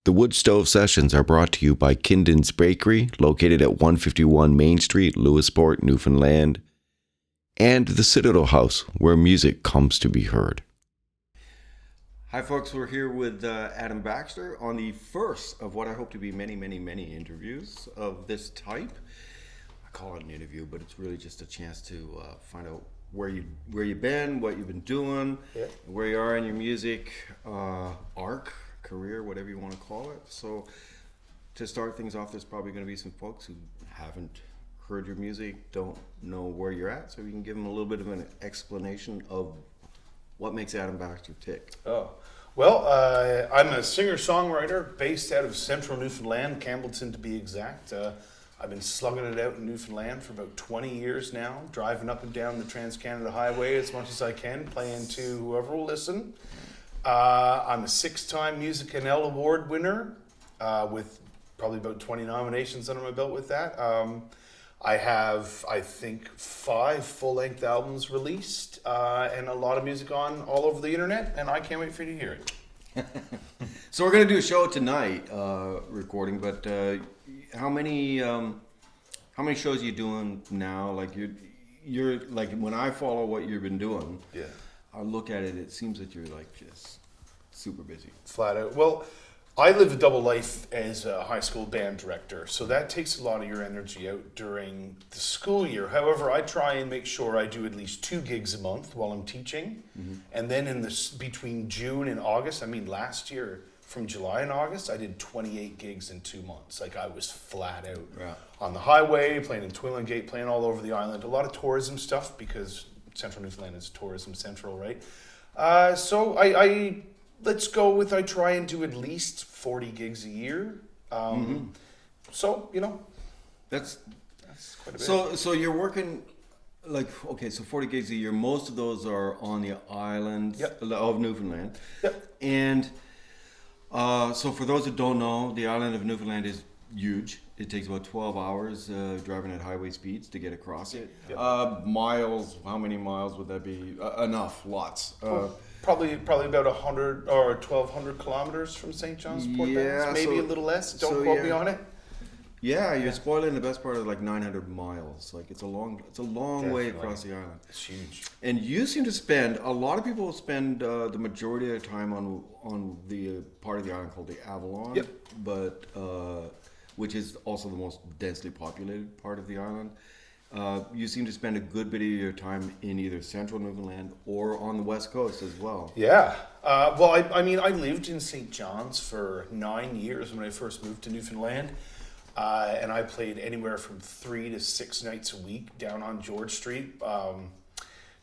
The Wood Stove Sessions are brought to you by Kinden's Bakery, located at 151 Main Street, Lewisport, Newfoundland, and the Citadel House, where music comes to be heard. Hi, folks. We're here with Adam Baxter on the first of what I hope to be many, many, many interviews of this type. I call it an interview, but it's really just a chance to find out where you've been, what you've been doing, where you are in your music arc, career, whatever you want to call it. So to start things off, there's probably going to be some folks who haven't heard your music, don't know where you're at, so you can give them a little bit of an explanation of what makes Adam Baxter tick. Oh, well, I'm a singer-songwriter based out of central Newfoundland, Campbellton to be exact. I've been slugging it out in Newfoundland for about 20 years now, driving up and down the Trans-Canada Highway as much as I can, playing to whoever will listen. I'm a 6-time Music NL Award winner with probably about 20 nominations under my belt with that. I have, I think, 5 full-length albums released and a lot of music on all over the internet, and I can't wait for you to hear it. So we're going to do a show tonight, recording, but how many shows are you doing now? Like you're like, when I follow what you've been doing, I look at it, it seems that you're like just super busy. Flat out. Well, I live a double life as a high school band director, so that takes a lot of your energy out during the school year. However, I try and make sure I do at least 2 gigs a month while I'm teaching. Mm-hmm. And then between June and August, I mean last year, from July and August, I did 28 gigs in 2 months. Like I was flat out on the highway, playing in Twillingate, playing all over the island. A lot of tourism stuff because Central Newfoundland is tourism central, right? So I let's go with I try and do at least 40 gigs a year. So, you know, that's quite a bit. So you're working like, okay, so 40 gigs a year. Most of those are on the island of Newfoundland. Yep. And so for those that don't know, the island of Newfoundland is huge. It takes about 12 hours driving at highway speeds to get across it. Yep. Miles, how many miles would that be? Enough, lots. Probably about 100 or 1,200 kilometers from St. John's Port Banks. Maybe a little less. Don't quote me on it. Yeah, you're spoiling the best part of like 900 miles. Like it's a long Definitely. way across the island. It's huge. And you seem to spend, a lot of people spend the majority of their time on the part of the island called the Avalon. Yep. But which is also the most densely populated part of the island. You seem to spend a good bit of your time in either central Newfoundland or on the west coast as well. Yeah. Well, I mean, I lived in St. John's for 9 years when I first moved to Newfoundland. And I played anywhere from 3 to 6 nights a week down on George Street.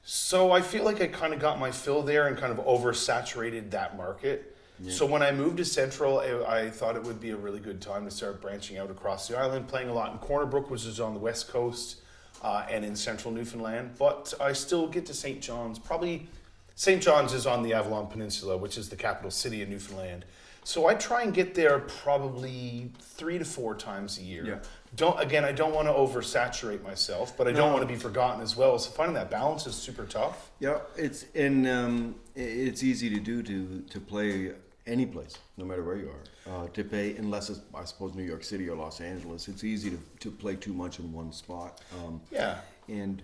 So I feel like I kind of got my fill there and kind of oversaturated that market. Yeah. So when I moved to Central, I thought it would be a really good time to start branching out across the island, playing a lot in Corner Brook, which is on the west coast, and in central Newfoundland. But I still get to St. John's. Probably St. John's is on the Avalon Peninsula, which is the capital city of Newfoundland. So I try and get there probably 3 to 4 times a year. Yeah. I don't want to oversaturate myself, but I don't want to be forgotten as well. So finding that balance is super tough. Yeah, it's easy to do to play any place, no matter where you are. To play, unless it's, I suppose, New York City or Los Angeles, it's easy to play too much in one spot. And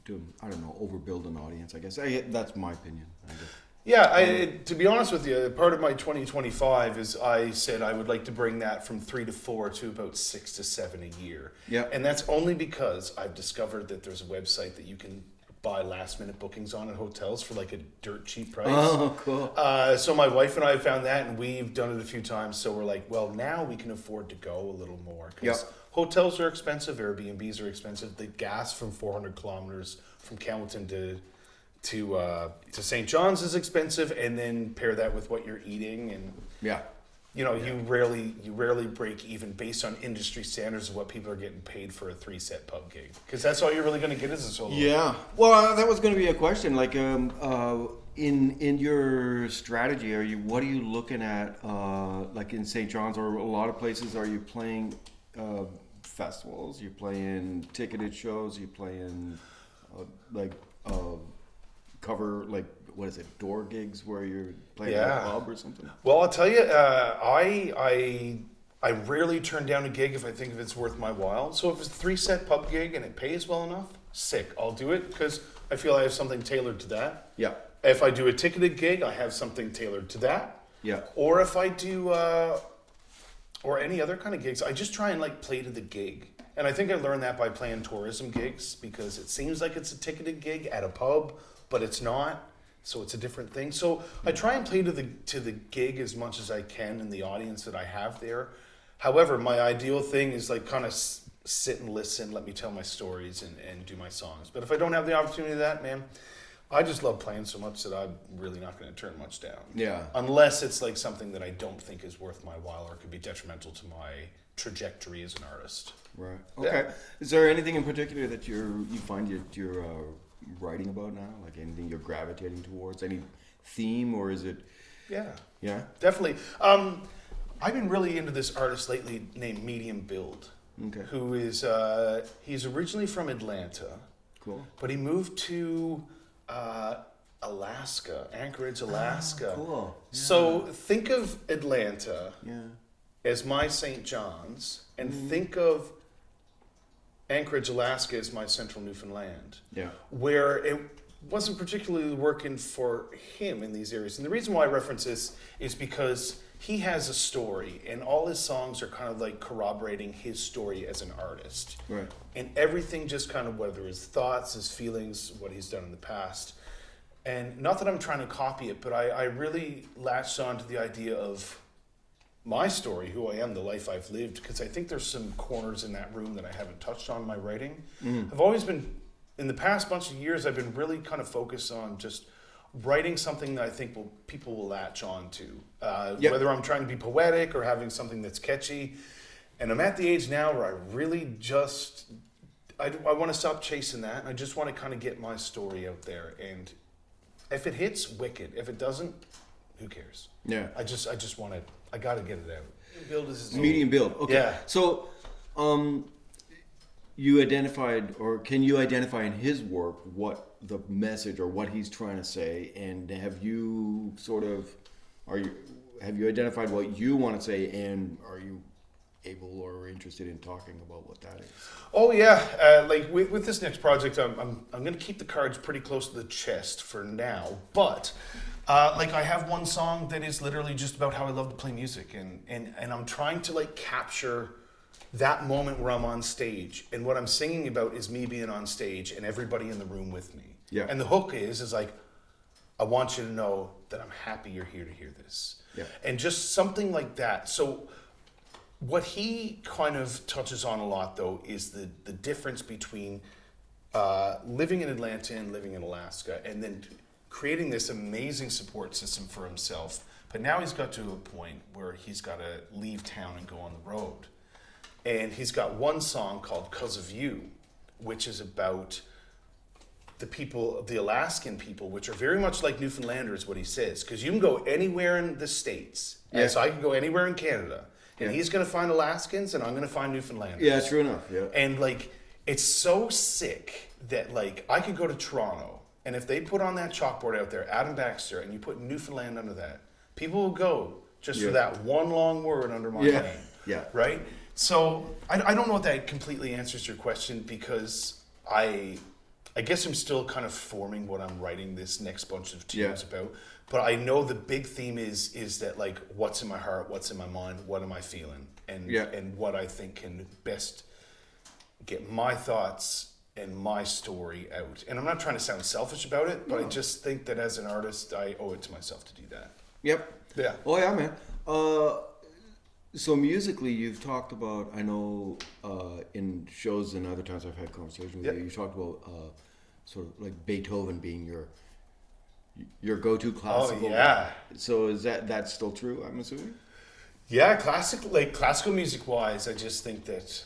to, I don't know, overbuild an audience, I guess. That's my opinion, I guess. Yeah, to be honest with you, part of my 2025 is I said I would like to bring that from 3 to 4 to about 6 to 7 a year. Yeah. And that's only because I've discovered that there's a website that you can buy last minute bookings on at hotels for like a dirt cheap price. Oh, cool. So my wife and I found that, and we've done it a few times. So we're like, well, now we can afford to go a little more. Because hotels are expensive, Airbnbs are expensive. The gas from 400 kilometers from Campbellton to St. John's is expensive, and then pair that with what you're eating, and you rarely break even based on industry standards of what people are getting paid for a 3-set pub gig, because that's all you're really going to get as a solo. Yeah, well, that was going to be a question. Like, in your strategy, what are you looking at? Like in St. John's or a lot of places, are you playing festivals? You playing ticketed shows? You playing cover, like what is it, door gigs where you're playing Yeah. at a pub or something? Well, I'll tell you, I rarely turn down a gig if I think if it's worth my while. So if it's a 3-set pub gig and it pays well enough, sick, I'll do it because I feel I have something tailored to that. Yeah. If I do a ticketed gig, I have something tailored to that. Yeah. Or if I do, or any other kind of gigs, I just try and like play to the gig. And I think I learned that by playing tourism gigs because it seems like it's a ticketed gig at a pub, but it's not. So it's a different thing. So I try and play to the gig as much as I can in the audience that I have there. However, my ideal thing is like kind of sit and listen, let me tell my stories and do my songs. But if I don't have the opportunity of that, man, I just love playing so much that I'm really not going to turn much down. Yeah. Unless it's like something that I don't think is worth my while or could be detrimental to my trajectory as an artist. Right. Okay. Is there anything in particular that you find you're writing about now? Like anything you're gravitating towards? Any theme, or is it? Yeah. Yeah. Definitely. I've been really into this artist lately named Medium Build. Okay. Who is he's originally from Atlanta. Cool. But he moved to Alaska, Anchorage, Alaska. Cool. Yeah. So think of Atlanta Yeah. as my St. John's, and think of Anchorage, Alaska as my Central Newfoundland. Yeah. Where it wasn't particularly working for him in these areas. And the reason why I reference this is because he has a story, and all his songs are kind of like corroborating his story as an artist. Right. And everything just kind of, whether his thoughts, his feelings, what he's done in the past. And not that I'm trying to copy it, but I really latched on to the idea of my story, who I am, the life I've lived, because I think there's some corners in that room that I haven't touched on in my writing. I've always been, in the past bunch of years, I've been really kind of focused on just writing something that I think people will latch on to. Whether I'm trying to be poetic or having something that's catchy. And I'm at the age now where I really just, I want to stop chasing that. And I just want to kind of get my story out there. And if it hits, wicked. If it doesn't, who cares? Yeah. I just want to, I got to get it out. Build is Medium Build. Okay. Yeah. So, you identified, or can you identify in his work what the message or what he's trying to say, and have you have you identified what you want to say, and are you able or interested in talking about what that is? Oh yeah, like with this next project, I'm going to keep the cards pretty close to the chest for now, but. Like I have one song that is literally just about how I love to play music, and I'm trying to like capture that moment where I'm on stage, and what I'm singing about is me being on stage and everybody in the room with me. Yeah. And the hook is like, I want you to know that I'm happy you're here to hear this. Yeah. And just something like that. So what he kind of touches on a lot though is the difference between living in Atlanta and living in Alaska, and then creating this amazing support system for himself. But now he's got to a point where he's got to leave town and go on the road. And he's got one song called 'Cause of You, which is about the people, the Alaskan people, which are very much like Newfoundlanders, what he says. Because you can go anywhere in the States. Yeah. So I can go anywhere in Canada. And Yeah. he's going to find Alaskans, and I'm going to find Newfoundlanders. Yeah, true enough. Yeah. And like, it's so sick that like, I could go to Toronto, and if they put on that chalkboard out there, Adam Baxter, and you put Newfoundland under that, people will go just for that one long word under my name. Yeah. Right? So I don't know if that completely answers your question, because I guess I'm still kind of forming what I'm writing this next bunch of tunes about. But I know the big theme is that like, what's in my heart, what's in my mind, what am I feeling, and what I think can best get my thoughts and my story out. And I'm not trying to sound selfish about it, but I just think that as an artist, I owe it to myself to do that. Yep. Yeah. Oh yeah, man. So musically, you've talked about, I know in shows and other times I've had conversations with you, you talked about sort of like Beethoven being your go-to classical. Oh yeah. So is that's still true, I'm assuming? Yeah, classical music wise, I just think that,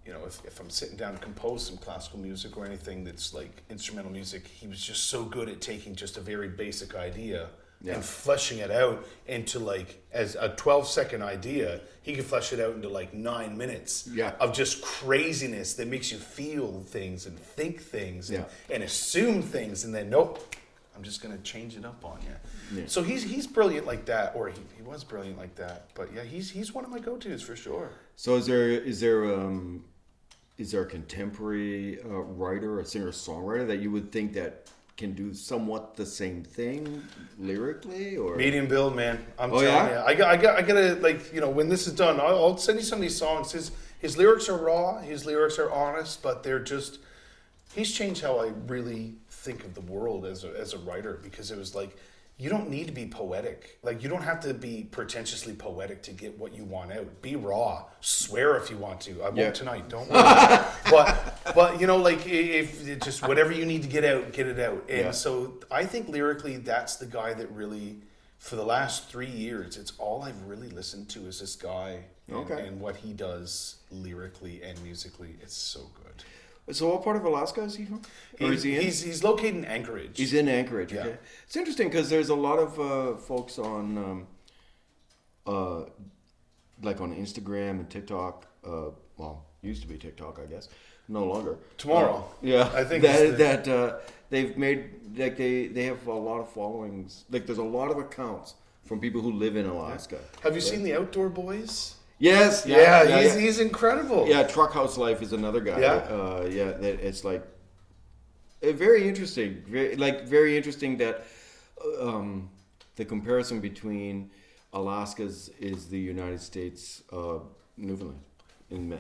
you know, if I'm sitting down to compose some classical music or anything that's like instrumental music, he was just so good at taking just a very basic idea and fleshing it out into like, as a 12-second idea, he could flesh it out into like 9 minutes of just craziness that makes you feel things and think things and assume things, and then nope, I'm just gonna change it up on you. Yeah. So he's brilliant like that, or he was brilliant like that. But yeah, he's one of my go-tos for sure. So is there a contemporary writer, a singer-songwriter that you would think that can do somewhat the same thing lyrically, or Medium build, man. I'm Oh, telling yeah? you. I gotta, like, when this is done, I'll send you some of these songs. His lyrics are raw. His lyrics are honest, but they're just. He's changed how I really think of the world as a writer, because it was like, you don't need to be poetic. Like, you don't have to be pretentiously poetic to get what you want out. Be raw. Swear if you want to. I won't tonight. Don't worry. but like, if it just whatever you need to get out, get it out. And so I think lyrically, that's the guy that really, for the last 3 years, it's all I've really listened to is this guy and what he does lyrically and musically. It's so good. So what part of Alaska is he from? Or is he in? He's located in Anchorage. He's in Anchorage. Yeah. Okay. It's interesting because there's a lot of folks on, like on Instagram and TikTok. Well, used to be TikTok, I guess. No longer. Tomorrow. Yeah. I think that they've made, like, they have a lot of followings. Like, there's a lot of accounts from people who live in Alaska. Have you seen the Outdoor Boys? Yes. He's incredible. Yeah, Truck House Life is another guy. Yeah. It's like very interesting. Very interesting that the comparison between Alaska's is the United States, Newfoundland.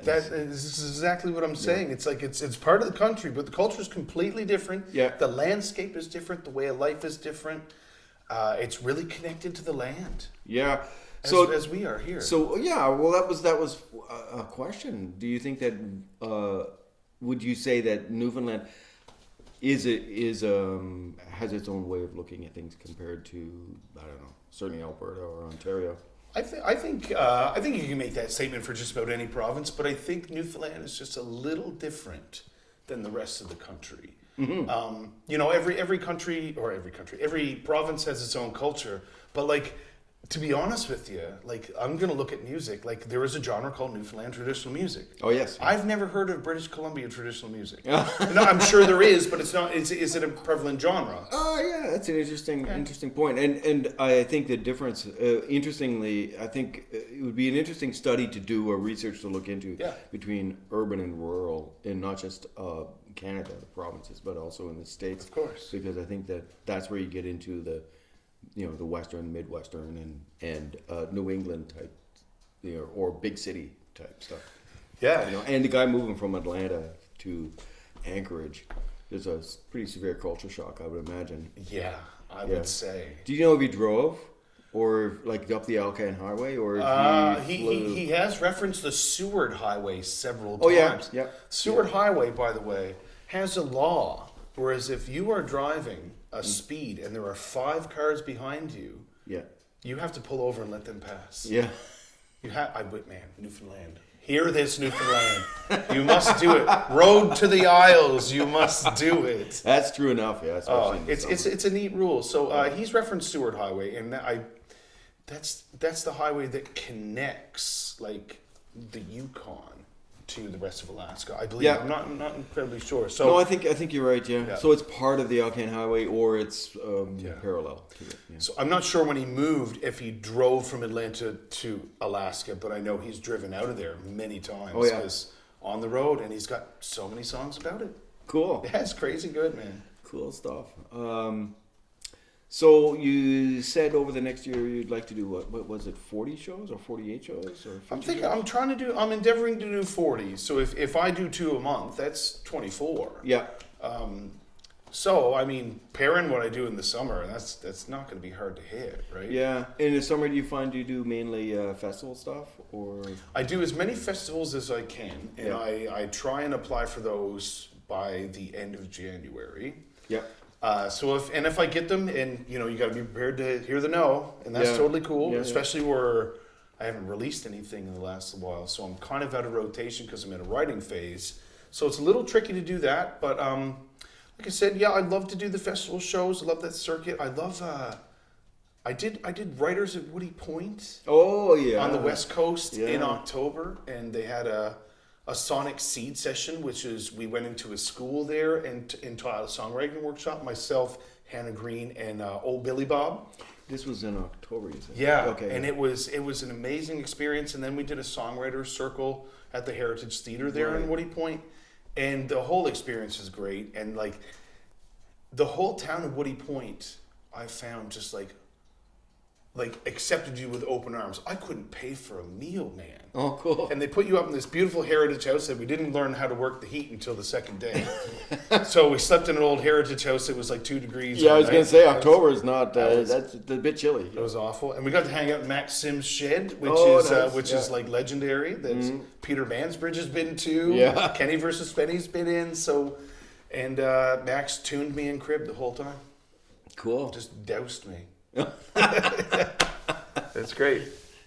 This is exactly what I'm saying. It's like it's part of the country, but the culture is completely different. Yeah. The landscape is different. The way of life is different. It's really connected to the land. Yeah. As we are here. So yeah, well, that was a question. Do you think that would you say that Newfoundland has its own way of looking at things compared to, I don't know, certainly Alberta or Ontario? I think you can make that statement for just about any province, but I think Newfoundland is just a little different than the rest of the country. Mm-hmm. Every province has its own culture, but like, to be honest with you, like, I'm going to look at music. Like, there is a genre called Newfoundland traditional music. Oh, yes. I've never heard of British Columbia traditional music. No, I'm sure there is, but it's not. Is it a prevalent genre? Oh, yeah, that's an interesting point. And I think the difference, interestingly, I think it would be an interesting study to do, or research to look into, between urban and rural, and not just Canada, the provinces, but also in the States. Of course. Because I think that's where you get into the Western, Midwestern, and New England type, or big city type stuff. Yeah. And the guy moving from Atlanta to Anchorage, there's a pretty severe culture shock, I would imagine. Yeah, I would say. Do you know if he drove, or like up the Alcan Highway, or if he has referenced the Seward Highway several times. Oh yeah. Seward Highway, by the way, has a law, whereas if you are driving a speed and there are 5 cars behind you, you have to pull over and let them pass. Yeah. Newfoundland. Hear this, Newfoundland. You must do it. Road to the Isles. You must do it. That's true enough. Yeah. It's a neat rule. So he's referenced Seward Highway, and that's the highway that connects like the Yukon to the rest of Alaska, I believe. Yeah. I'm not incredibly sure. So no, I think you're right. Yeah. So it's part of the Alcan Highway, or it's parallel to it. Yeah. So I'm not sure when he moved if he drove from Atlanta to Alaska, but I know he's driven out of there many times. Oh yeah. Because on the road, and he's got so many songs about it. Cool. Yeah, it's crazy good, man. Cool stuff. So you said over the next year you'd like to do what was it, 40 shows or 48 shows? Or I'm endeavoring to do 40. So if I do 2 a month, that's 24. Yeah. So, I mean, pairing what I do in the summer, that's not going to be hard to hit, right? Yeah. In the summer, do you find you do mainly festival stuff, or? I do as many festivals as I can, and I try and apply for those by the end of January. Yeah. So if I get them, and you got to be prepared to hear the no, and that's totally cool, especially where I haven't released anything in the last while, so I'm kind of out of rotation because I'm in a writing phase. So it's a little tricky to do that, but like I said, I'd love to do the festival shows. I love that circuit. I love. I did Writers at Woody Point. Oh yeah. On the West Coast in October, and they had a sonic seed session, which is we went into a school there and taught a songwriting workshop. Myself, Hannah Green, and Old Billy Bob. This was in October, you said? Yeah, Okay. and it was an amazing experience. And then we did a songwriters circle at the Heritage Theater there in Woody Point, and the whole experience is great. And like the whole town of Woody Point, I found just like accepted you with open arms. I couldn't pay for a meal, man. Oh, cool. And they put you up in this beautiful heritage house that we didn't learn how to work the heat until the second day. So we slept in an old heritage house. It was like 2 degrees. Yeah, I was night. going to say October is not, that's a bit chilly. It was awful. And we got to hang out in Max Sims' shed, which nice. is like legendary. That Peter Mansbridge has been to. Yeah. Kenny versus Benny's been in. So, and Max tuned me in crib the whole time. Cool. Just doused me. That's great.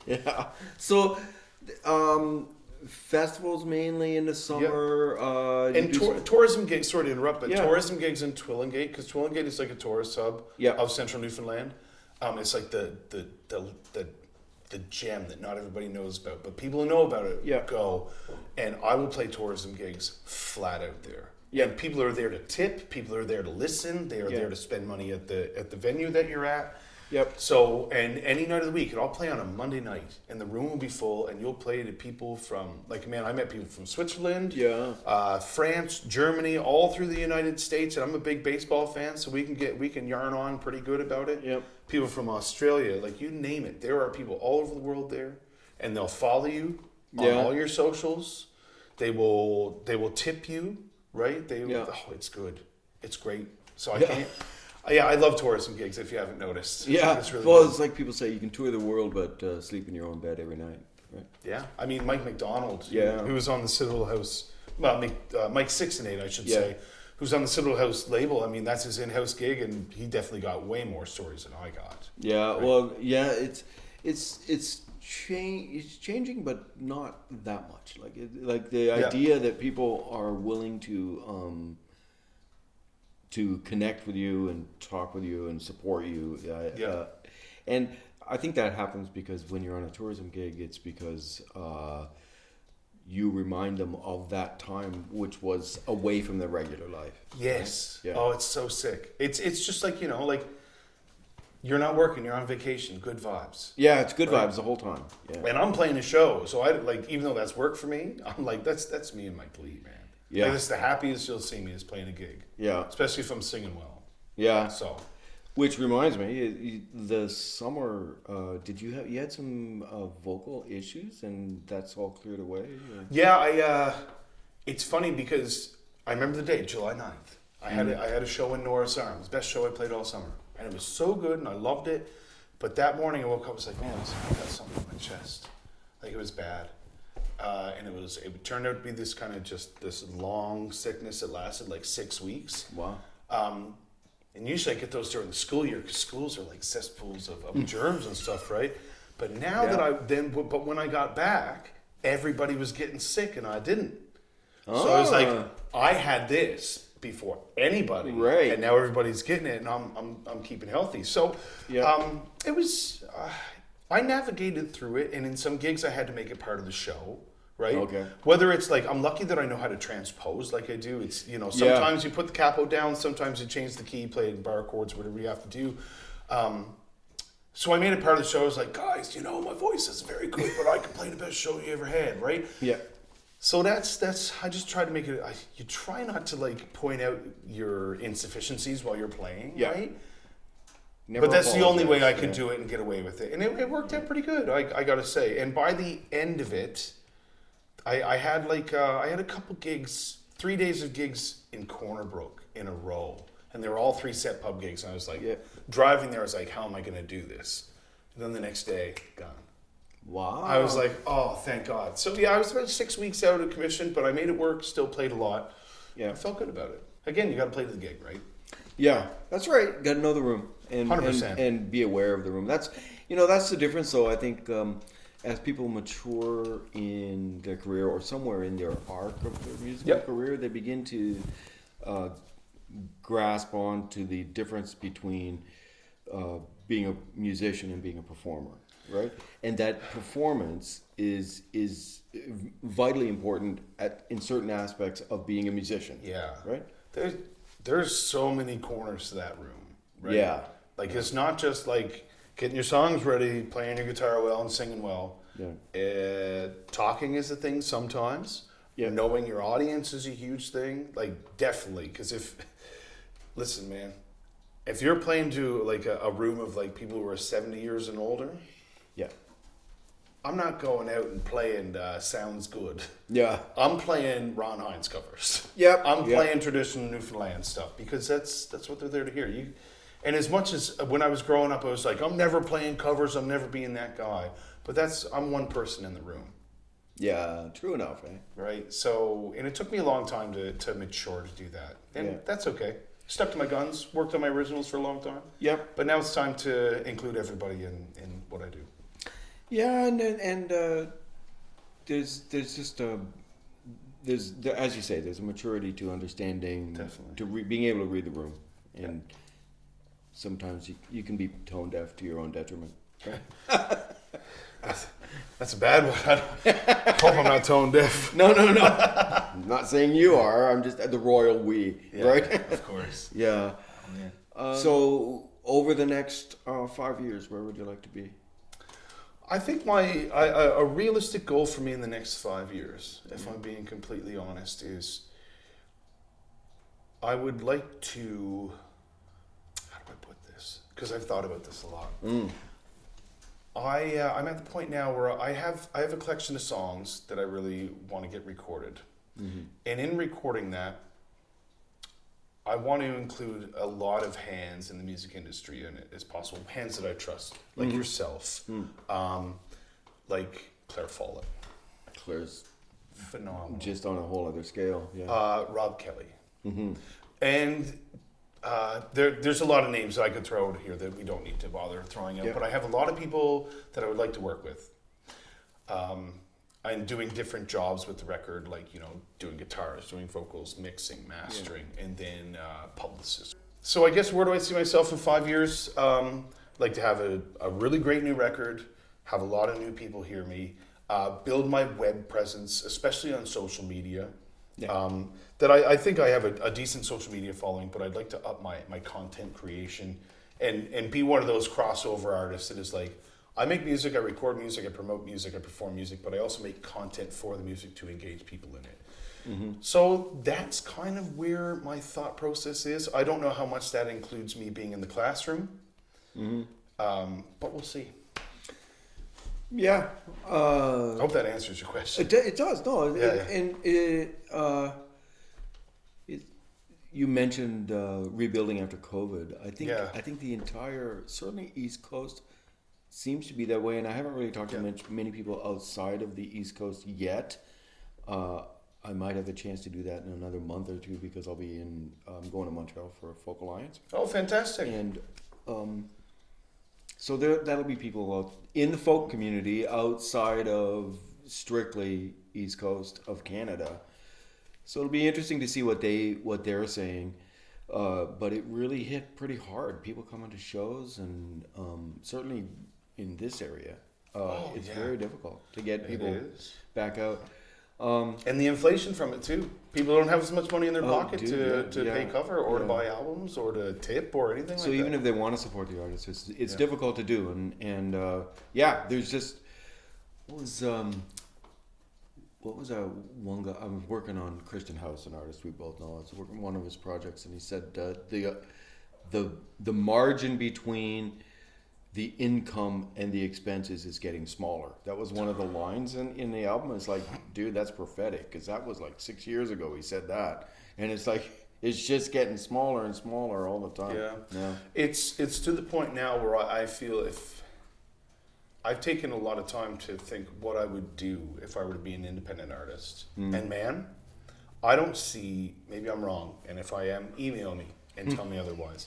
Yeah. So, festivals mainly in the summer. And tourism gigs, sorry to interrupt, but Yeah. tourism gigs in Twillingate, because Twillingate is like a tourist hub Yeah. of central Newfoundland. It's like the gem that not everybody knows about, but people who know about it go. And I will play tourism gigs flat out there. Yeah. And people are there to tip. People are there to listen. They are there to spend money at the venue that you're at. Yep. So, and any night of the week, and I'll play on a Monday night, and the room will be full, and you'll play to people from, like, man, I met people from Switzerland, France, Germany, all through the United States, and I'm a big baseball fan, so we can yarn on pretty good about it. Yep. People from Australia, like, you name it, there are people all over the world there, and they'll follow you on all your socials. They will tip you, right? Oh, it's good, it's great. So I can't. Yeah, I love tourism gigs, if you haven't noticed. Yeah, it's really well, good. it's like people say, you can tour the world, but sleep in your own bed every night, right? Yeah, I mean, Mike McDonald, Yeah. who was on the Citadel House, well, Mike 6 and 8, I should say, who's on the Citadel House label. I mean, that's his in-house gig, and he definitely got way more stories than I got. Yeah, well, yeah, it's changing, but not that much. Like the idea that people are willing to connect with you and talk with you and support you. And I think that happens because when you're on a tourism gig, it's because you remind them of that time which was away from their regular life. Yes. Right? Yeah. Oh, it's so sick. It's just like, like you're not working, you're on vacation, good vibes. Yeah, it's good vibes the whole time. Yeah. And I'm playing a show, so I like, even though that's work for me, I'm like, that's me and my glee, man. Yeah. Like, it's the happiest you'll see me is playing a gig. Yeah. Especially if I'm singing well. Yeah. So. Which reminds me, the summer, you had some vocal issues, and that's all cleared away? Or? Yeah, it's funny because I remember the date, July 9th. I had a show in Norris Arms, best show I played all summer. And it was so good, and I loved it. But that morning I woke up, I was like, man, I got something in my chest. Like, it was bad. And it turned out to be this kind of just this long sickness that lasted like 6 weeks. Wow. And usually I get those during the school year because schools are like cesspools of germs and stuff, right? But now but when I got back, everybody was getting sick and I didn't. So I was like, I had this before anybody, right? And now everybody's getting it, and I'm keeping healthy. So it was. I navigated through it, and in some gigs I had to make it part of the show. Right. Okay. Whether it's like, I'm lucky that I know how to transpose like I do. It's, sometimes you put the capo down, sometimes you change the key, play in bar chords, whatever you have to do. So I made it part of the show. I was like, guys, my voice is very good, but I can play the best show you ever had, right? Yeah. So that's I just try to make it. You try not to like point out your insufficiencies while you're playing, right? Never but that's the only way I could yeah. do it and get away with it, and it worked out pretty good. I got to say, and by the end of it. I had a couple gigs, 3 days of gigs in Corner Brook in a row, and they were all 3 set pub gigs. And I was like, driving there, I was like, how am I going to do this? And then the next day, gone. Wow. I was like, oh, thank God. So I was about 6 weeks out of commission, but I made it work. Still played a lot. Yeah, I felt good about it. Again, you got to play to the gig, right? Yeah, that's right. Got to know the room and 100%. and be aware of the room. That's that's the difference. Though I think. As people mature in their career or somewhere in their arc of their musical career, they begin to grasp on to the difference between being a musician and being a performer, right? And that performance is vitally important in certain aspects of being a musician. Yeah. Right? There's so many corners to that room. right? Yeah. Like it's not just like getting your songs ready, playing your guitar well, and singing well. Yeah. Talking is a thing sometimes. Yeah. Knowing your audience is a huge thing. Like definitely, because listen, man, if you're playing to like a room of like people who are 70 years and older, Yeah. I'm not going out and playing Sounds Good. Yeah. I'm playing Ron Hines covers. Yep. I'm playing traditional Newfoundland stuff because that's what they're there to hear. And as much as when I was growing up, I was like, I'm never playing covers. I'm never being that guy. But I'm one person in the room. Yeah. True enough, eh? Right. So, and it took me a long time to mature to do that. And that's okay. Stuck to my guns, worked on my originals for a long time. Yep. But now it's time to include everybody in what I do. Yeah, and there's just as you say, there's a maturity to understanding, Definitely. to being able to read the room, and sometimes you can be tone deaf to your own detriment. That's a bad one. I hope I'm not tone deaf. No. I'm not saying you are. I'm just the royal we, right? Of course. Yeah. So over the next 5 years, where would you like to be? I think a realistic goal for me in the next 5 years, if I'm being completely honest, is I would like to. How do I put this? Because I've thought about this a lot. I'm at the point now where I have a collection of songs that I really want to get recorded, and in recording that, I want to include a lot of hands in the music industry in it as possible. Hands that I trust, like yourself, like Claire Follett. Claire's Phenomenal. just on a whole other scale. Yeah. Rob Kelly. And there's a lot of names that I could throw out here that we don't need to bother throwing out. Yeah. But I have a lot of people that I would like to work with. I'm doing different jobs with the record, like, doing guitars, doing vocals, mixing, mastering, and then publicist. So I guess where do I see myself in 5 years? Like to have a really great new record, have a lot of new people hear me, build my web presence, especially on social media. That I think I have a decent social media following, but I'd like to up my content creation and be one of those crossover artists that is like, I make music, I record music, I promote music, I perform music, but I also make content for the music to engage people in it. So that's kind of where my thought process is. I don't know how much that includes me being in the classroom, but we'll see. Yeah. I hope that answers your question. It does. No. Yeah. You mentioned rebuilding after COVID. I think the entire, certainly East Coast, seems to be that way, and I haven't really talked to many people outside of the East Coast yet. I might have the chance to do that in another month or two because I'm going to Montreal for Folk Alliance. Oh, fantastic! And so that'll be people out in the folk community outside of strictly East Coast of Canada. So it'll be interesting to see what they're saying. But it really hit pretty hard. People coming to shows, and certainly in this area, it's very difficult to get people back out. And the inflation from it too. People don't have as much money in their pocket to pay cover or to buy albums or to tip or anything like that. So even if they want to support the artists, it's difficult to do. And there's just what was that one guy? I was working on Christian House, an artist we both know. I was working on one of his projects, and he said the margin between the income and the expenses is getting smaller. That was one of the lines in the album. It's like, dude, that's prophetic, because that was like 6 years ago he said that, and it's like it's just getting smaller and smaller all the time. Yeah. It's to the point now where I feel if I've taken a lot of time to think what I would do if I were to be an independent artist. And man, I don't see, maybe I'm wrong, and if I am, email me and tell me otherwise.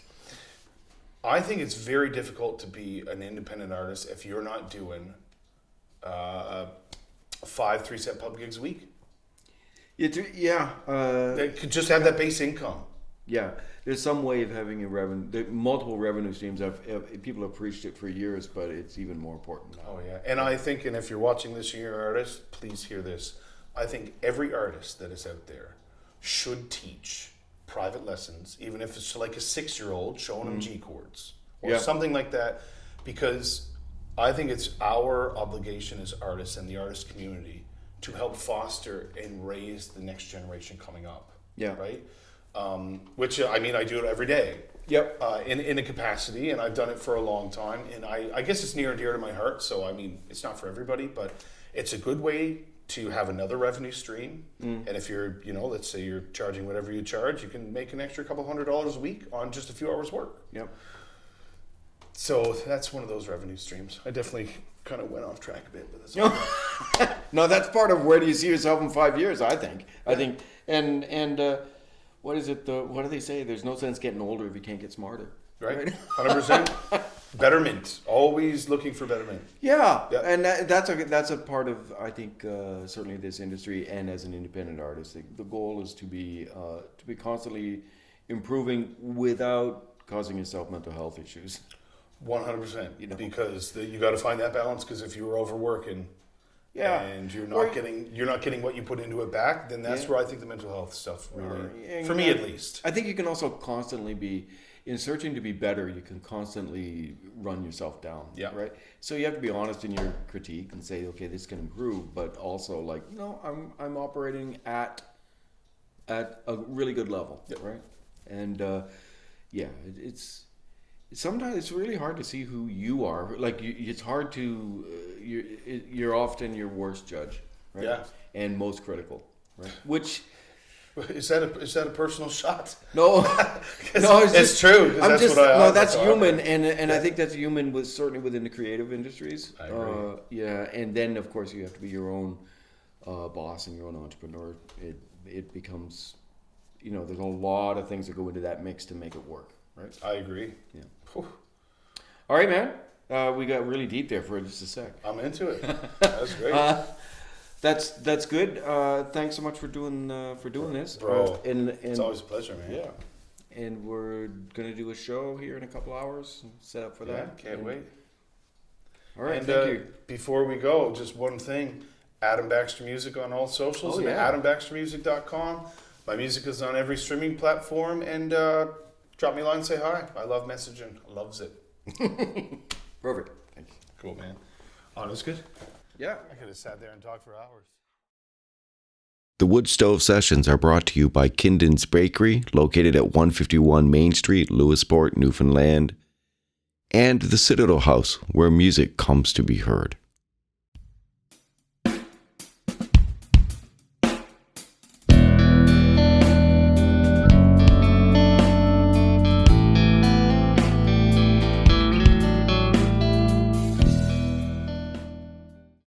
I think it's very difficult to be an independent artist if you're not doing 5 3-set pub gigs a week. That could just have that base income. Yeah, there's some way of having a revenue, multiple revenue streams. People have preached it for years, but it's even more important now. Oh yeah, and I think, and if you're watching this and you're an artist, please hear this. I think every artist that is out there should teach private lessons, even if it's like a 6-year-old, showing them G chords or Yeah. something like that, because I think it's our obligation as artists and the artist community to help foster and raise the next generation coming up. Yeah. Right. Which I mean, I do it every day. Yep. In a capacity, and I've done it for a long time, and I guess it's near and dear to my heart. So I mean, it's not for everybody, but it's a good way to have another revenue stream. And if you're, let's say you're charging whatever you charge, you can make an extra couple $100 a week on just a few hours work. Yep. So that's one of those revenue streams. I definitely kind of went off track a bit, but that's all. No, that's part of where do you see yourself in 5 years, I think. I think, and what is it, what do they say? There's no sense getting older if you can't get smarter. Right? 100%. Betterment. Always looking for betterment. Yeah, Yeah. and that's a part of, I think, certainly this industry, and as an independent artist, the goal is to be constantly improving without causing yourself mental health issues. 100%. Because you got to find that balance, because if you're overworking, Yeah, and you're not getting what you put into it back, then that's where I think the mental health stuff really, for me at least. I think you can also constantly be, in searching to be better, you can constantly run yourself down. Yeah. Right. So you have to be honest in your critique and say, okay, this can improve, but also like, no, I'm operating at a really good level. Yeah. Right. And it's sometimes it's really hard to see who you are. Like it's hard to you're often your worst judge. Right. Yeah. And most critical. Right. Which. Is that a personal shot? No, no, it's true. 'Cause that's human, and I think that's human with certainly within the creative industries. I agree. Yeah, and then of course you have to be your own boss and your own entrepreneur. It becomes, there's a lot of things that go into that mix to make it work, right? I agree. Yeah. Whew. All right, man. We got really deep there for just a sec. I'm into it. That's great. That's good. Thanks so much for doing this, Bro. And It's always a pleasure, man. yeah. And we're gonna do a show here in a couple hours. Set up for Yeah, that. can't And- wait. All right, And thank you. before we go, just one thing. Adam Baxter Music on all socials. Oh, and yeah. AdamBaxterMusic.com. My music is on every streaming platform. And drop me a line and say hi. I love messaging. Loves it. Perfect. Thank you. Cool, man. Oh, that's good. Yeah. I could have sat there and talked for hours. The Wood Stove Sessions are brought to you by Kinden's Bakery, located at 151 Main Street, Lewisport, Newfoundland, and the Citadel House, where music comes to be heard.